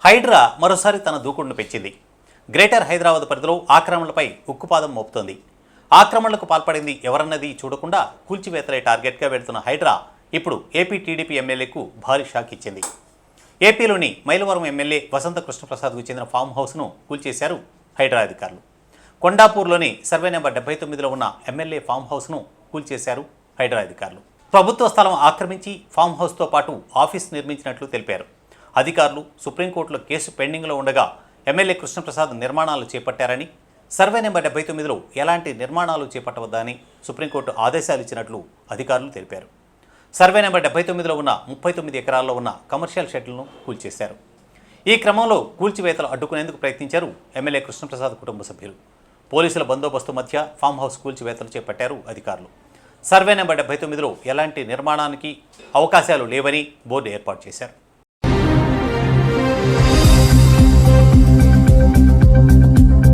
హైడ్రా మరోసారి తన దూకుడును పెంచింది. గ్రేటర్ హైదరాబాద్ పరిధిలో ఆక్రమణలపై ఉక్కుపాదం మోపుతోంది. ఆక్రమణలకు పాల్పడింది ఎవరన్నది చూడకుండా కూల్చివేతలే టార్గెట్గా వెళుతున్న హైడ్రా ఇప్పుడు ఏపీ టీడీపీ ఎమ్మెల్యేకు భారీ షాక్ ఇచ్చింది. ఏపీలోని మైలవరం ఎమ్మెల్యే వసంత కృష్ణప్రసాద్కు చెందిన ఫామ్ హౌస్ను కూల్చేశారు హైడ్రా అధికారులు. కొండాపూర్లోని సర్వే నెంబర్ 79లో ఉన్న ఎమ్మెల్యే ఫామ్ హౌస్ను కూల్చేశారు హైడ్రా అధికారులు. ప్రభుత్వ స్థలం ఆక్రమించి ఫామ్ హౌస్తో పాటు ఆఫీస్ నిర్మించినట్లు తెలిపారు. అధికారులు సుప్రీంకోర్టులో కేసు పెండింగ్లో ఉండగా ఎమ్మెల్యే కృష్ణప్రసాద్ నిర్మాణాలు చేపట్టారని, సర్వే నెంబర్ 79లో ఎలాంటి నిర్మాణాలు చేపట్టవద్దని సుప్రీంకోర్టు ఆదేశాలు ఇచ్చినట్లు అధికారులు తెలిపారు. సర్వే నెంబర్ 79లో ఉన్న 39 ఎకరాల్లో ఉన్న కమర్షియల్ షెడ్లను కూల్చేశారు. ఈ క్రమంలో కూల్చివేతలు అడ్డుకునేందుకు ప్రయత్నించారు ఎమ్మెల్యే కృష్ణప్రసాద్ కుటుంబ సభ్యులు. పోలీసుల బందోబస్తు మధ్య ఫామ్ హౌస్ కూల్చివేతలు చేపట్టారు అధికారులు. సర్వే నెంబర్ 79లో ఎలాంటి నిర్మాణానికి అవకాశాలు లేవని బోర్డు ఏర్పాటు చేశారు.